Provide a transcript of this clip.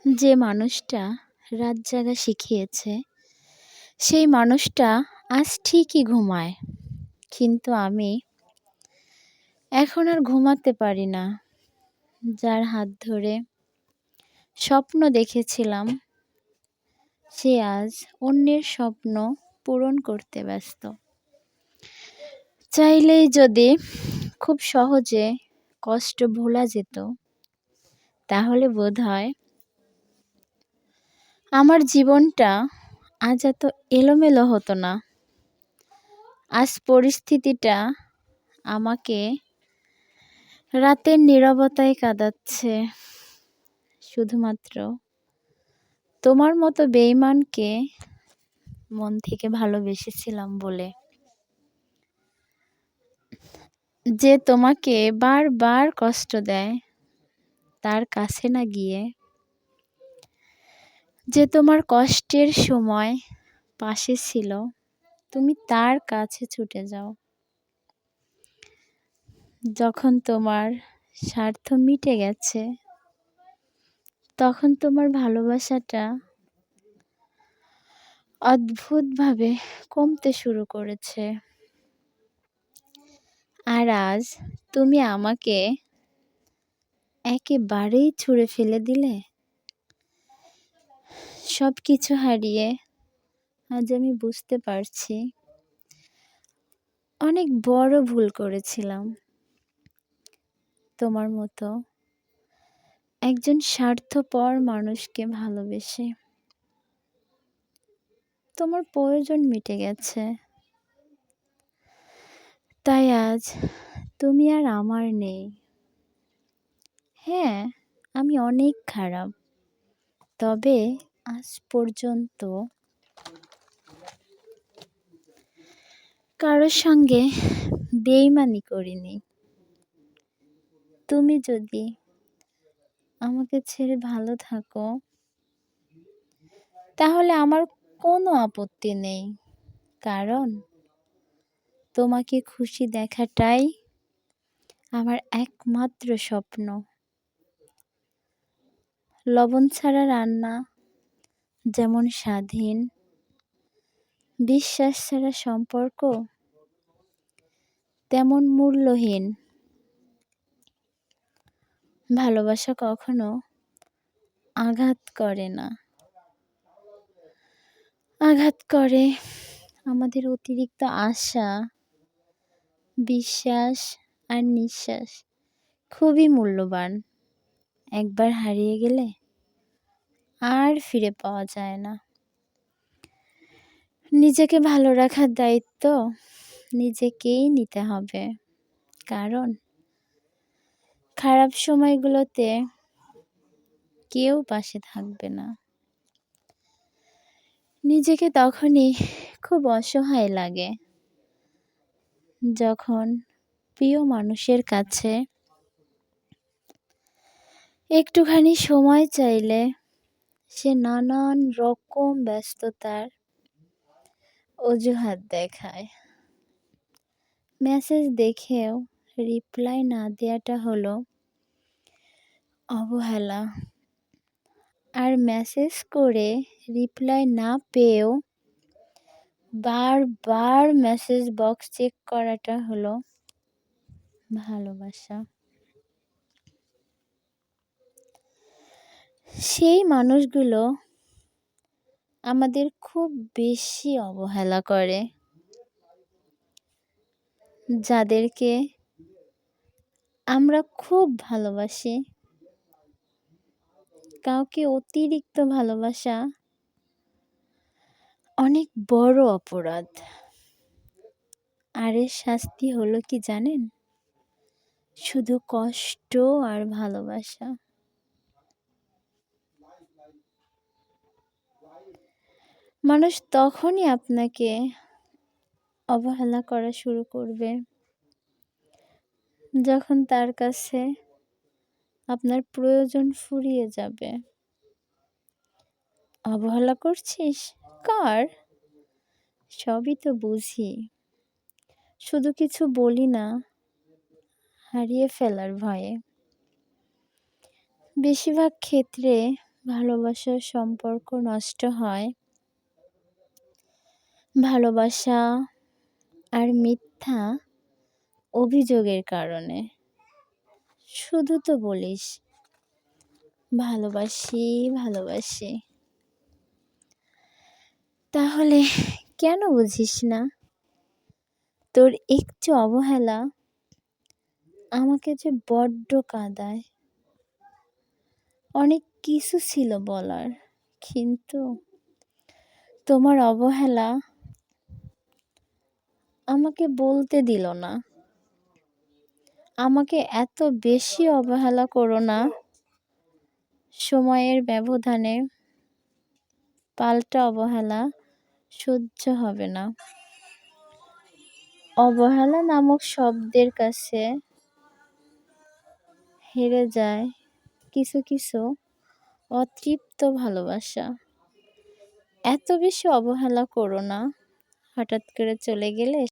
যে মানুষটা রাত জাগা শিখিয়েছে, সেই মানুষটা আজ ঠিকই ঘুমায়। কিন্তু আমি এখন আর ঘুমাতে পারি না। যার হাত ধরে স্বপ্ন দেখেছিলাম, সে আজ অন্যের স্বপ্ন পূরণ করতে ব্যস্ত। চাইলেই যদি খুব সহজে কষ্ট ভোলা যেত, তাহলে বোধহয় আমার জীবনটা আজ এত এলোমেলো হতো না। আজ পরিস্থিতিটা আমাকে রাতের নীরবতায় কাঁদাচ্ছে। শুধুমাত্র তোমার মতো বেঈমানকে মন থেকে ভালোবেসেছিলাম বলে। যে তোমাকে বারবার কষ্ট দেয়, তার কাছে না গিয়ে, যে তোমার কষ্টের সময় পাশে ছিল, তুমি তার কাছে ছুটে যাও। যখন তোমার স্বার্থ মিটে গেছে, তখন তোমার ভালোবাসাটা অদ্ভুতভাবে কমতে শুরু করেছে। আর আজ তুমি আমাকে একেবারেই ছুঁড়ে ফেলে দিলে। সবকিছু হারিয়ে আজ আমি বুঝতে পারছি অনেক বড় ভুল করেছিলাম। তোমার মতো একজন স্বার্থপর মানুষকে ভালোবেসে। তোমার প্রয়োজন মিটে গেছে, তাই আজ তুমি আর আমার নেই। হ্যাঁ, আমি অনেক খারাপ, তবে আজ পর্যন্ত কারোর সঙ্গে বেইমানি করিনি। তুমি যদি আমাকে ছেড়ে ভালো থাকো, তাহলে আমার কোনো আপত্তি নেই। কারণ তোমাকে খুশি দেখাটাই আমার একমাত্র স্বপ্ন। লবণ ছাড়া রান্না যেমন স্বাধীন, বিশ্বাস ছাড়া সম্পর্ক তেমন মূল্যহীন। ভালোবাসা কখনো আঘাত করে না। আঘাত করে আমাদের অতিরিক্ত আশা, বিশ্বাস আর নিঃশ্বাস। খুবই মূল্যবান। একবার হারিয়ে গেলে আর ফিরে পাওয়া যায় না। নিজেকে ভালো রাখার দায়িত্ব নিজেকেই নিতে হবে। কারণ খারাপ সময়গুলোতে কেউ পাশে থাকবে না। নিজেকে তখনই খুব অসহায় লাগে, যখন প্রিয় মানুষের কাছে একটুখানি সময় চাইলে সে নানান রকম ব্যস্ততার অজুহাত দেখায়। মেসেজ দেখেও রিপ্লাই না দেওয়াটা হলো অবহেলা। আর মেসেজ করে রিপ্লাই না পেয়েও বারবার মেসেজ বক্স চেক করাটা হলো ভালোবাসা। সেই মানুষগুলো আমাদের খুব বেশি অবহেলা করে, যাদেরকে আমরা খুব ভালোবাসি। কাউকে অতিরিক্ত ভালোবাসা অনেক বড় অপরাধ। আর এর শাস্তি হলো কি জানেন? শুধু কষ্ট আর ভালোবাসা। মানুষ তখনই আপনাকে অবহেলা করা শুরু করবে, যখন তার কাছে আপনার প্রয়োজন ফুরিয়ে যাবে। অবহেলা করছিস? কর। সবই তো বুঝি, শুধু কিছু বলি না হারিয়ে ফেলার ভয়ে। বেশিরভাগ ক্ষেত্রে ভালোবাসার সম্পর্ক নষ্ট হয় ভালোবাসা আর মিথ্যা অভিযোগের কারণে। শুধু তো বলিস ভালোবাসি, ভালোবাসি। তাহলে কেন বুঝিস না? তোর একটু অবহেলা আমাকে যে বড্ড কাঁদায়। অনেক কিছু ছিল বলার, কিন্তু তোমার অবহেলা আমাকে বলতে দিল না। আমাকে এত বেশি অবহেলা করো না। সময়ের ব্যবধানে পাল্টা অবহেলা সহ্য হবে না। অবহেলা নামক শব্দের কাছে হেরে যায় কিছু কিছু অতৃপ্ত ভালোবাসা। এত বেশি অবহেলা করো না। হঠাৎ করে চলে গেলে